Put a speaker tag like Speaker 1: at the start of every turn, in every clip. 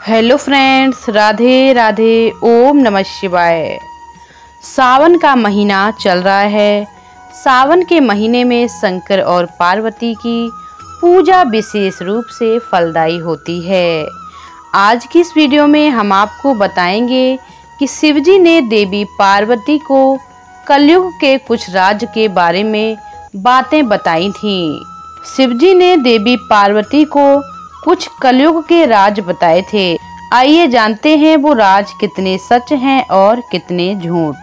Speaker 1: Hello friends, Radhe Radhe, ओम नमः शिवाय। सावन का महीना चल रहा है। सावन के महीने में शंकर और पार्वती की पूजा विशेष रूप से फलदायी होती है। आज की इस वीडियो में हम आपको बताएंगे कि शिवजी ने देवी पार्वती को कलयुग के कुछ राज के बारे में बातें बताई थीं। शिवजी ने देवी पार्वती को कुछ कलयुग के राज बताए थे। आइए जानते हैं वो राज कितने सच हैं और कितने झूठ।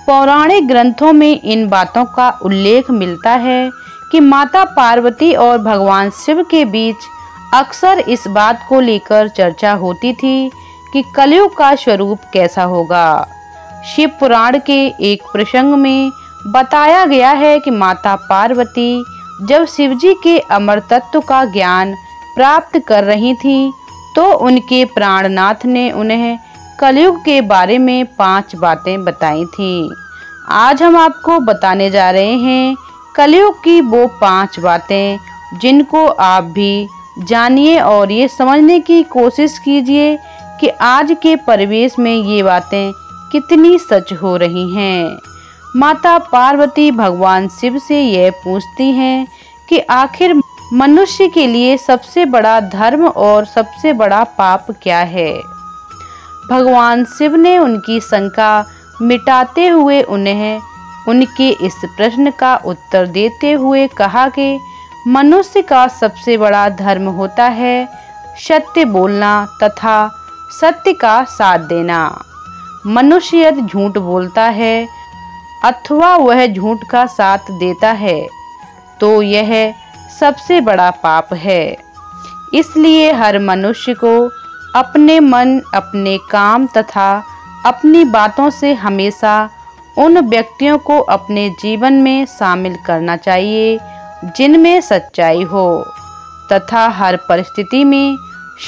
Speaker 1: पौराणिक ग्रंथों में इन बातों का उल्लेख मिलता है कि माता पार्वती और भगवान शिव के बीच अक्सर इस बात को लेकर चर्चा होती थी कि कलयुग का स्वरूप कैसा होगा। शिव पुराण के एक प्रसंग में बताया गया है कि माता पार्वती जब शिवजी के अमर तत्व का ज्ञान प्राप्त कर रही थी तो उनके प्राणनाथ ने उन्हें कलयुग के बारे में 5 बातें बताई थीं। आज हम आपको बताने जा रहे हैं कलयुग की वो 5 बातें जिनको आप भी जानिए और ये समझने की कोशिश कीजिए कि आज के परिवेश में ये बातें कितनी सच हो रही हैं। माता पार्वती भगवान शिव से यह पूछती हैं कि आखिर मनुष्य के लिए सबसे बड़ा धर्म और सबसे बड़ा पाप क्या है। भगवान शिव ने उनकी शंका मिटाते हुए उन्हें उनके इस प्रश्न का उत्तर देते हुए कहा कि मनुष्य का सबसे बड़ा धर्म होता है सत्य बोलना तथा सत्य का साथ देना। मनुष्य यदि झूठ बोलता है अथवा वह झूठ का साथ देता है तो यह सबसे बड़ा पाप है। इसलिए हर मनुष्य को अपने मन, अपने काम तथा अपनी बातों से हमेशा उन व्यक्तियों को अपने जीवन में शामिल करना चाहिए जिनमें सच्चाई हो तथा हर परिस्थिति में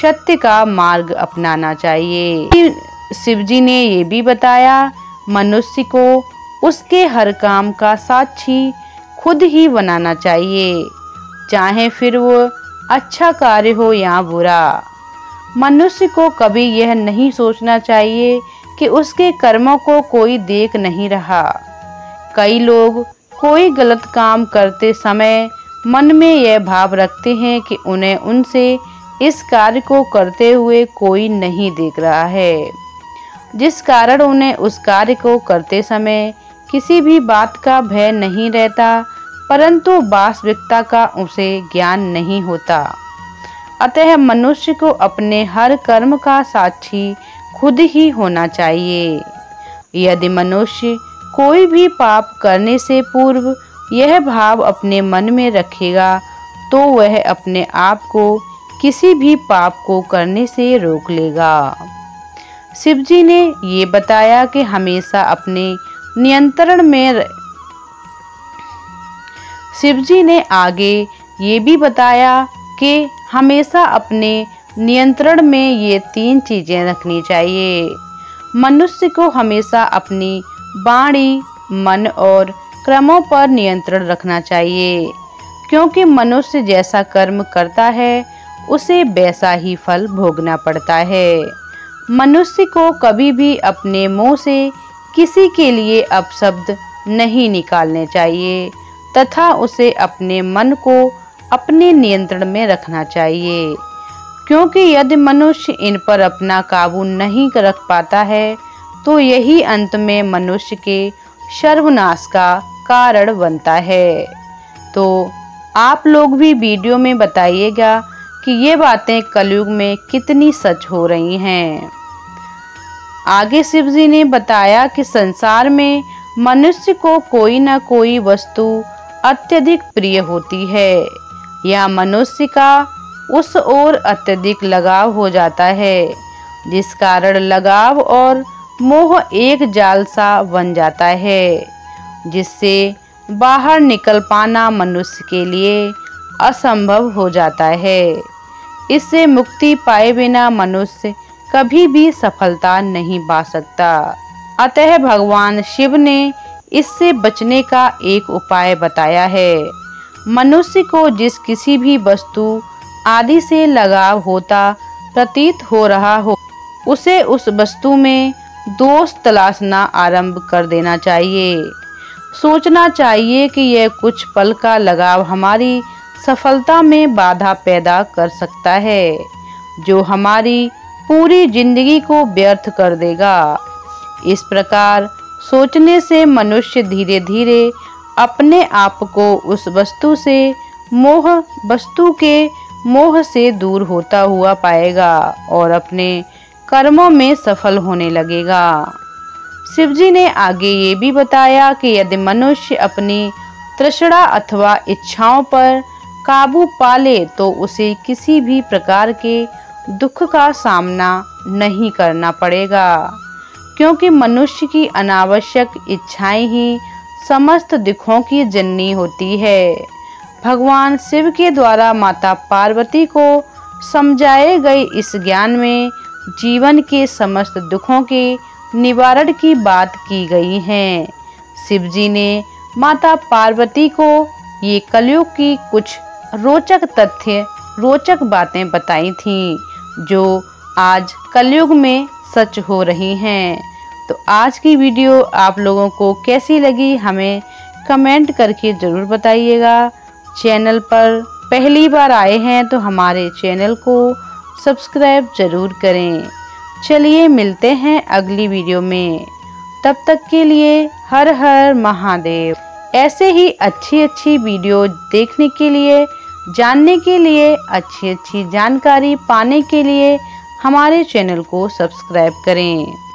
Speaker 1: सत्य का मार्ग अपनाना चाहिए। शिवजी ने ये भी बताया मनुष्य को उसके हर काम का साक्षी खुद ही बनाना चाहिए, चाहे फिर वो अच्छा कार्य हो या बुरा। मनुष्य को कभी यह नहीं सोचना चाहिए कि उसके कर्मों को कोई देख नहीं रहा। कई लोग कोई गलत काम करते समय मन में यह भाव रखते हैं कि उन्हें उनसे इस कार्य को करते हुए कोई नहीं देख रहा है, जिस कारण उन्हें उस कार्य को करते समय किसी भी बात का भय नहीं रहता, परंतु वास्तविकता का उसे ज्ञान नहीं होता। अतः मनुष्य को अपने हर कर्म का साक्षी खुद ही होना चाहिए। यदि मनुष्य कोई भी पाप करने से पूर्व यह भाव अपने मन में रखेगा तो वह अपने आप को किसी भी पाप को करने से रोक लेगा। शिवजी ने ये बताया कि हमेशा अपने नियंत्रण में शिवजी ने आगे ये भी बताया कि हमेशा अपने नियंत्रण में ये 3 चीज़ें रखनी चाहिए। मनुष्य को हमेशा अपनी वाणी, मन और कर्मों पर नियंत्रण रखना चाहिए, क्योंकि मनुष्य जैसा कर्म करता है उसे वैसा ही फल भोगना पड़ता है। मनुष्य को कभी भी अपने मुंह से किसी के लिए अपशब्द नहीं निकालने चाहिए तथा उसे अपने मन को अपने नियंत्रण में रखना चाहिए, क्योंकि यदि मनुष्य इन पर अपना काबू नहीं रख पाता है तो यही अंत में मनुष्य के सर्वनाश का कारण बनता है। तो आप लोग भी वीडियो में बताइएगा कि ये बातें कलयुग में कितनी सच हो रही हैं। आगे शिवजी ने बताया कि संसार में मनुष्य को कोई न कोई वस्तु अत्यधिक प्रिय होती है या मनुष्य का उस ओर अत्यधिक लगाव हो जाता है, जिस कारण लगाव और मोह एक जाल सा बन जाता है, जिससे बाहर निकल पाना मनुष्य के लिए असंभव हो जाता है। इससे मुक्ति पाए बिना मनुष्य कभी भी सफलता नहीं पा सकता। अतः भगवान शिव ने इससे बचने का एक उपाय बताया है। मनुष्य को जिस किसी भी वस्तु आदि से लगाव होता प्रतीत हो रहा हो, उसे उस वस्तु में दोष तलाशना आरंभ कर देना चाहिए। सोचना चाहिए कि यह कुछ पल का लगाव हमारी सफलता में बाधा पैदा कर सकता है, जो हमारी पूरी जिंदगी को व्यर्थ कर देगा। इस प्रकार सोचने से मनुष्य धीरे धीरे अपने आप को उस वस्तु के मोह से दूर होता हुआ पाएगा और अपने कर्मों में सफल होने लगेगा। शिवजी ने आगे ये भी बताया कि यदि मनुष्य अपनी तृष्णा अथवा इच्छाओं पर काबू पा ले तो उसे किसी भी प्रकार के दुख का सामना नहीं करना पड़ेगा, क्योंकि मनुष्य की अनावश्यक इच्छाएं ही समस्त दुखों की जननी होती है। भगवान शिव के द्वारा माता पार्वती को समझाए गए इस ज्ञान में जीवन के समस्त दुखों के निवारण की बात की गई है। शिव जी ने माता पार्वती को ये कलयुग की कुछ रोचक बातें बताई थीं, जो आज कलयुग में सच हो रही हैं। तो आज की वीडियो आप लोगों को कैसी लगी हमें कमेंट करके ज़रूर बताइएगा। चैनल पर पहली बार आए हैं तो हमारे चैनल को सब्सक्राइब ज़रूर करें। चलिए मिलते हैं अगली वीडियो में, तब तक के लिए हर हर महादेव। ऐसे ही अच्छी वीडियो देखने के लिए, जानने के लिए, अच्छी जानकारी पाने के लिए हमारे चैनल को सब्सक्राइब करें।